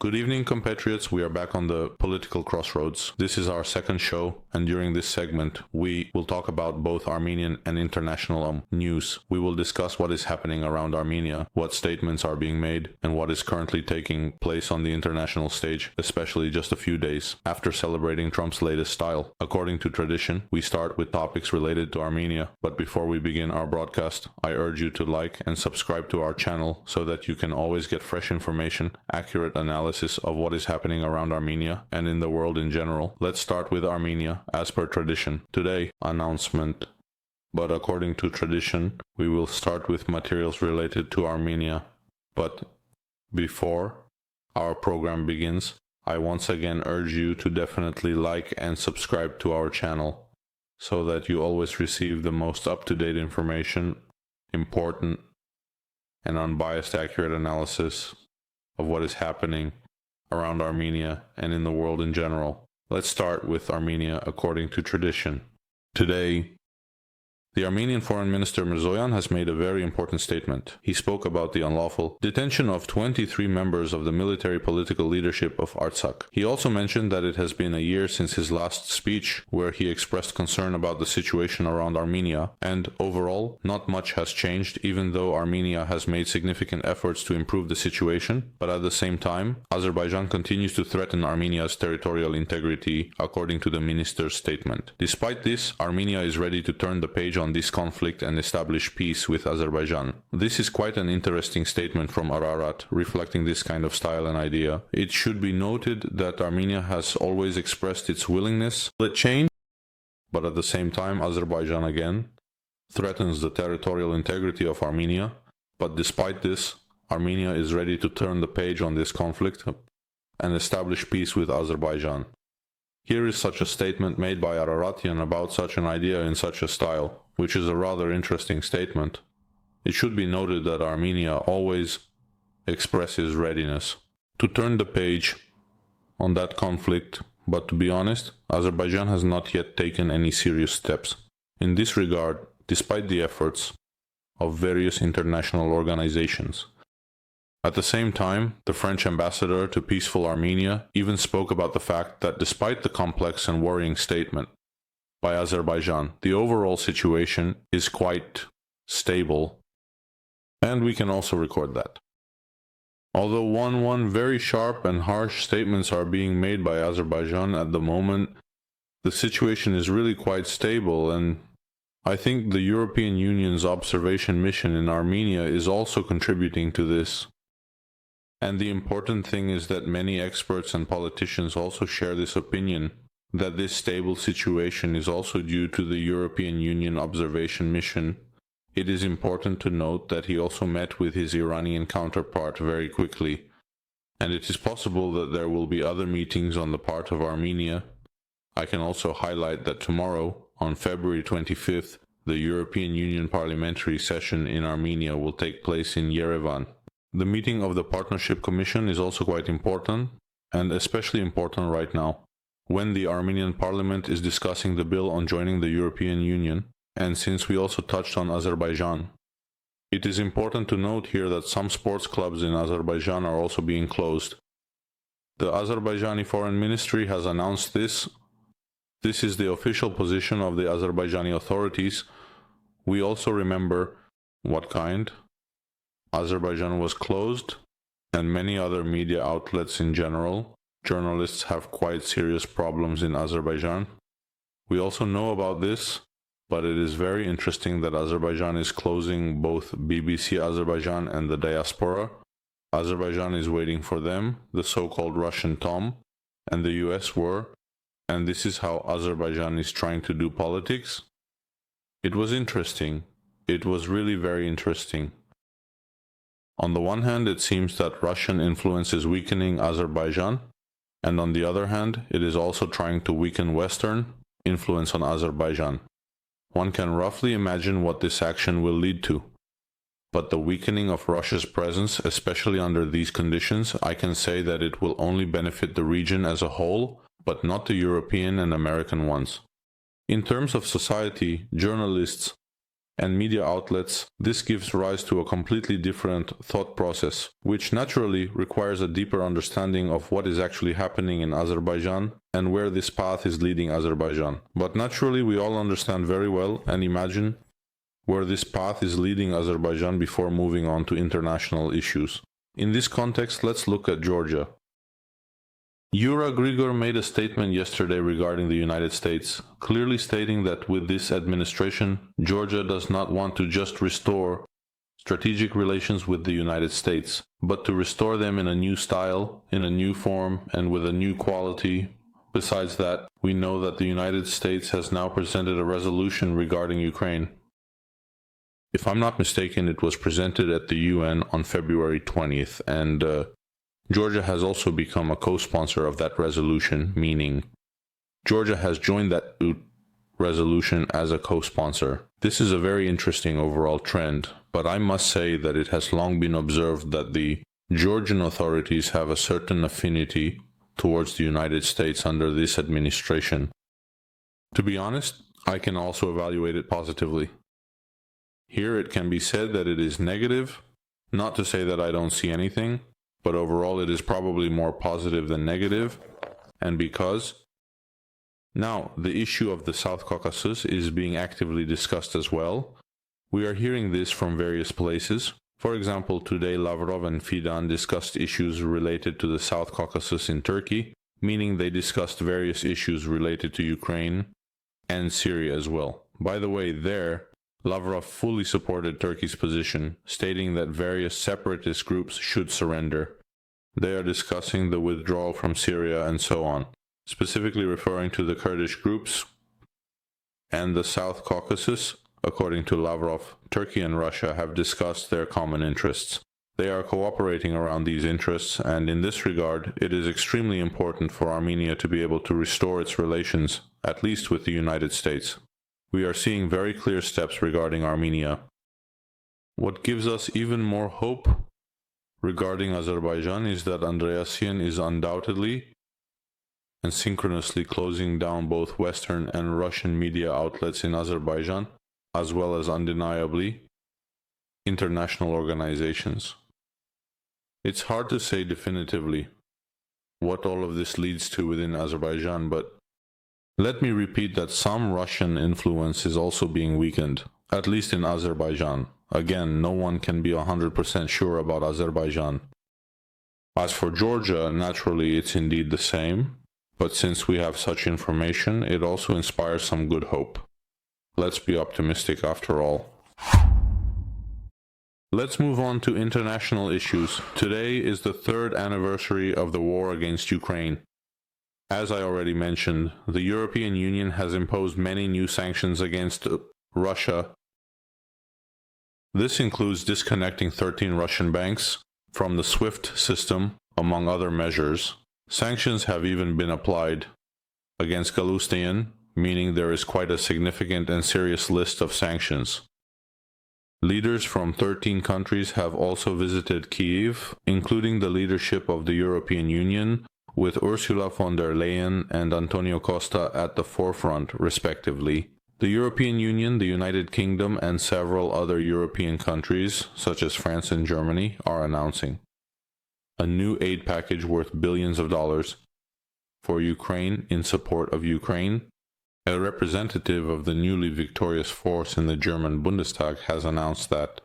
Good evening, compatriots. We are back on the political crossroads. This is our second show, and during this segment, we will talk about both Armenian and international news. We will discuss what is happening around Armenia, what statements are being made, and what is currently taking place on the international stage, especially just a few days after celebrating Trump's latest style. According to tradition, we start with topics related to Armenia, but before we begin our broadcast, I urge you to like and subscribe to our channel so that you can always get fresh information, accurate analysis of what is happening around Armenia and in the world in general. Let's start with Armenia, as per tradition. Today, announcement. But according to tradition, we will start with materials related to Armenia. But before our program begins, I once again urge you to definitely like and subscribe to our channel so that you always receive the most up-to-date information, important and unbiased accurate analysis of what is happening around Armenia and in the world in general. Let's start with Armenia according to tradition. Today, the Armenian Foreign Minister Mirzoyan has made a very important statement. He spoke about the unlawful detention of 23 members of the military political leadership of Artsakh. He also mentioned that it has been a year since his last speech, where he expressed concern about the situation around Armenia, and overall, not much has changed, even though Armenia has made significant efforts to improve the situation. But at the same time, Azerbaijan continues to threaten Armenia's territorial integrity, according to the minister's statement. Despite this, Armenia is ready to turn the page on this conflict and establish peace with Azerbaijan. This is quite an interesting statement from Ararat, reflecting this kind of style and idea. It should be noted that Armenia has always expressed its willingness to change, but at the same time Azerbaijan again threatens the territorial integrity of Armenia. But despite this, Armenia is ready to turn the page on this conflict and establish peace with Azerbaijan. Here is such a statement made by Araratian about such an idea in such a style, which is a rather interesting statement. It should be noted that Armenia always expresses readiness to turn the page on that conflict, but to be honest, Azerbaijan has not yet taken any serious steps in this regard, despite the efforts of various international organizations. At the same time, the French ambassador to peaceful Armenia even spoke about the fact that despite the complex and worrying statement by Azerbaijan, the overall situation is quite stable, and we can also record that. Although one very sharp and harsh statements are being made by Azerbaijan at the moment, the situation is really quite stable, and I think the European Union's observation mission in Armenia is also contributing to this. And the important thing is that many experts and politicians also share this opinion, that this stable situation is also due to the European Union observation mission. It is important to note that he also met with his Iranian counterpart very quickly, and it is possible that there will be other meetings on the part of Armenia. I can also highlight that tomorrow, on February 25th, the European Union Parliamentary Session in Armenia will take place in Yerevan. The meeting of the Partnership Commission is also quite important, and especially important right now, when the Armenian Parliament is discussing the bill on joining the European Union, and since we also touched on Azerbaijan. It is important to note here that some sports clubs in Azerbaijan are also being closed. The Azerbaijani Foreign Ministry has announced this. This is the official position of the Azerbaijani authorities. We also remember what kind. Azerbaijan was closed, and many other media outlets in general. Journalists have quite serious problems in Azerbaijan. We also know about this, but it is very interesting that Azerbaijan is closing both BBC Azerbaijan and the diaspora. Azerbaijan is waiting for them, the so-called Russian Tom, and the US were, and this is how Azerbaijan is trying to do politics. It was interesting. It was really very interesting. On the one hand, it seems that Russian influence is weakening Azerbaijan, and on the other hand, it is also trying to weaken Western influence on Azerbaijan. One can roughly imagine what this action will lead to. But the weakening of Russia's presence, especially under these conditions, I can say that it will only benefit the region as a whole, but not the European and American ones. In terms of society, journalists and media outlets, this gives rise to a completely different thought process, which naturally requires a deeper understanding of what is actually happening in Azerbaijan and where this path is leading Azerbaijan. But naturally, we all understand very well and imagine where this path is leading Azerbaijan before moving on to international issues. In this context, let's look at Georgia. Yura Grigor made a statement yesterday regarding the United States, clearly stating that with this administration, Georgia does not want to just restore strategic relations with the United States, but to restore them in a new style, in a new form, and with a new quality. Besides that, we know that the United States has now presented a resolution regarding Ukraine. If I'm not mistaken, it was presented at the UN on February 20th, and Georgia has also become a co-sponsor of that resolution, meaning Georgia has joined that resolution as a co-sponsor. This is a very interesting overall trend, but I must say that it has long been observed that the Georgian authorities have a certain affinity towards the United States under this administration. To be honest, I can also evaluate it positively. Here it can be said that it is negative, not to say that I don't see anything, but overall it is probably more positive than negative, and because now the issue of the South Caucasus is being actively discussed as well. We are hearing this from various places. For example, today Lavrov and Fidan discussed issues related to the South Caucasus in Turkey, meaning they discussed various issues related to Ukraine and Syria as well. By the way, there, Lavrov fully supported Turkey's position, stating that various separatist groups should surrender. They are discussing the withdrawal from Syria and so on, specifically referring to the Kurdish groups and the South Caucasus. According to Lavrov, Turkey and Russia have discussed their common interests. They are cooperating around these interests, and in this regard, it is extremely important for Armenia to be able to restore its relations, at least with the United States. We are seeing very clear steps regarding Armenia. What gives us even more hope regarding Azerbaijan is that Andreasyan is undoubtedly and synchronously closing down both Western and Russian media outlets in Azerbaijan, as well as undeniably international organizations. It's hard to say definitively what all of this leads to within Azerbaijan, but let me repeat that some Russian influence is also being weakened, at least in Azerbaijan. Again, no one can be 100% sure about Azerbaijan. As for Georgia, naturally it's indeed the same, but since we have such information, it also inspires some good hope. Let's be optimistic after all. Let's move on to international issues. Today is the 3rd anniversary of the war against Ukraine. As I already mentioned, the European Union has imposed many new sanctions against Russia. This includes disconnecting 13 Russian banks from the SWIFT system, among other measures. Sanctions have even been applied against Galustian, meaning there is quite a significant and serious list of sanctions. Leaders from 13 countries have also visited Kyiv, including the leadership of the European Union, with Ursula von der Leyen and Antonio Costa at the forefront, respectively. The European Union, the United Kingdom, and several other European countries, such as France and Germany, are announcing a new aid package worth billions of dollars for Ukraine in support of Ukraine. A representative of the newly victorious force in the German Bundestag has announced that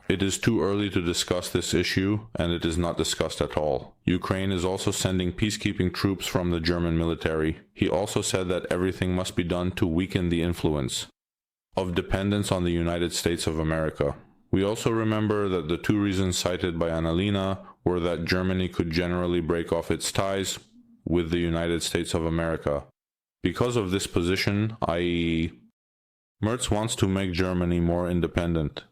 it is too early to discuss this issue, and it is not discussed at all. Ukraine is also sending peacekeeping troops from the German military. He also said that everything must be done to weaken the influence of dependence on the United States of America. We also remember that the 2 reasons cited by Annalena were that Germany could generally break off its ties with the United States of America. Because of this position, i.e., Merz wants to make Germany more independent.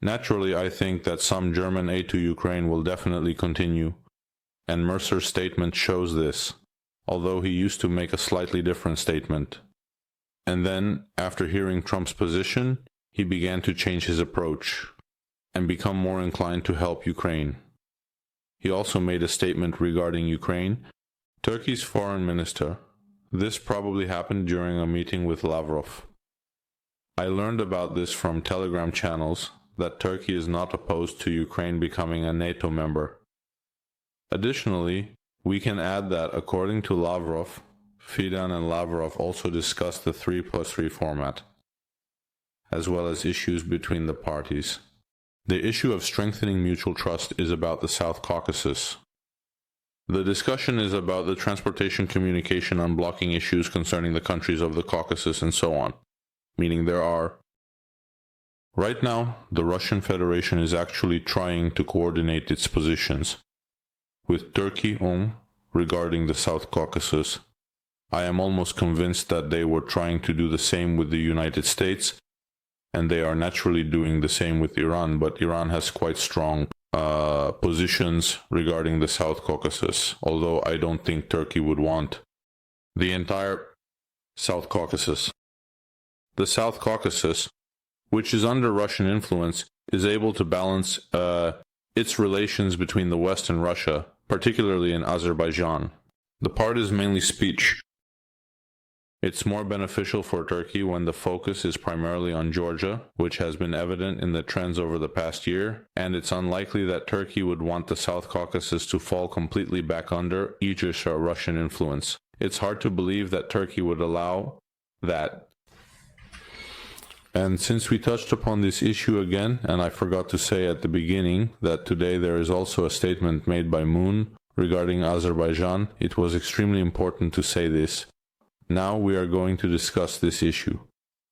Naturally, I think that some German aid to Ukraine will definitely continue, and Mercer's statement shows this, although he used to make a slightly different statement. And then, after hearing Trump's position, he began to change his approach and become more inclined to help Ukraine. He also made a statement regarding Ukraine. Turkey's foreign minister. This probably happened during a meeting with Lavrov. I learned about this from Telegram channels that Turkey is not opposed to Ukraine becoming a NATO member. Additionally, we can add that according to Lavrov, Fidan and Lavrov also discussed the 3+3 format, as well as issues between the parties. The issue of strengthening mutual trust is about the South Caucasus. The discussion is about the transportation, communication, unblocking issues concerning the countries of the Caucasus and so on, meaning there are. Right now, the Russian Federation is actually trying to coordinate its positions with Turkey regarding the South Caucasus. I am almost convinced that they were trying to do the same with the United States, and they are naturally doing the same with Iran, but Iran has quite strong positions regarding the South Caucasus, although I don't think Turkey would want the entire South Caucasus. The South Caucasus, which is under Russian influence, is able to balance its relations between the West and Russia, particularly in Azerbaijan. The part is mainly speech. It's more beneficial for Turkey when the focus is primarily on Georgia, which has been evident in the trends over the past year, and it's unlikely that Turkey would want the South Caucasus to fall completely back under aegis or Russian influence. It's hard to believe that Turkey would allow that. And since we touched upon this issue again, and I forgot to say at the beginning that today there is also a statement made by Moon regarding Azerbaijan, it was extremely important to say this. Now we are going to discuss this issue.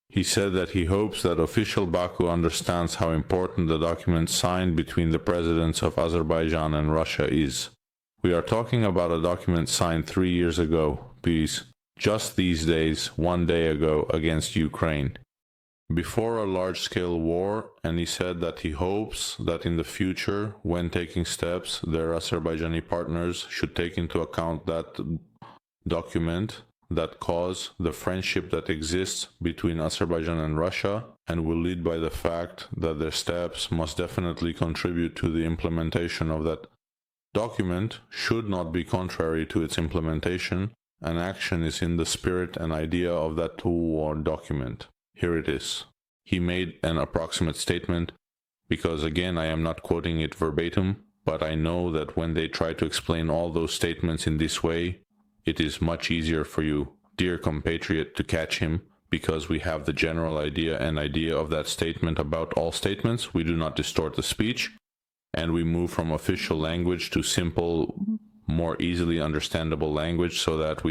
He said that he hopes that official Baku understands how important the document signed between the presidents of Azerbaijan and Russia is. We are talking about a document signed 3 years ago, just these days, 1 day ago, against Ukraine, before a large-scale war, and he said that he hopes that in the future, when taking steps, their Azerbaijani partners should take into account that document, that cause the friendship that exists between Azerbaijan and Russia, and will lead by the fact that their steps must definitely contribute to the implementation of that document, should not be contrary to its implementation, and action is in the spirit and idea of that two-war document. Here it is. He made an approximate statement, because again I am not quoting it verbatim, but I know that when they try to explain all those statements in this way, it is much easier for you, dear compatriot, to catch him, because we have the general idea of that statement about all statements. We do not distort the speech, and we move from official language to simple, more easily understandable language, so that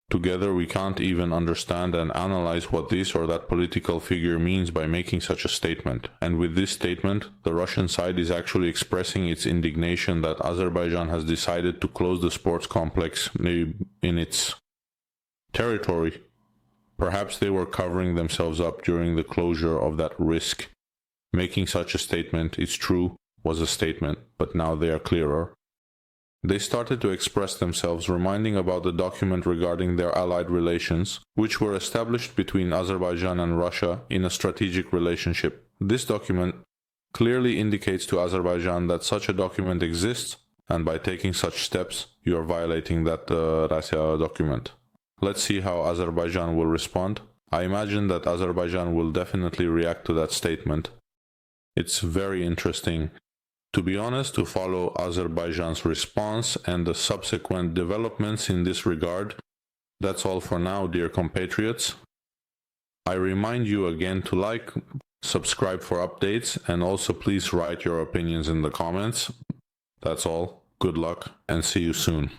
together we can't even understand and analyze what this or that political figure means by making such a statement. And with this statement, the Russian side is actually expressing its indignation that Azerbaijan has decided to close the sports complex in its territory. Perhaps they were covering themselves up during the closure of that risk. Making such a statement, it's true, was a statement, but now they are clearer. They started to express themselves, reminding about the document regarding their allied relations, which were established between Azerbaijan and Russia in a strategic relationship. This document clearly indicates to Azerbaijan that such a document exists, and by taking such steps, you are violating that document. Let's see how Azerbaijan will respond. I imagine that Azerbaijan will definitely react to that statement. It's very interesting, to be honest, to follow Azerbaijan's response and the subsequent developments in this regard. That's all for now, dear compatriots. I remind you again to like, subscribe for updates, and also please write your opinions in the comments. That's all. Good luck, and see you soon.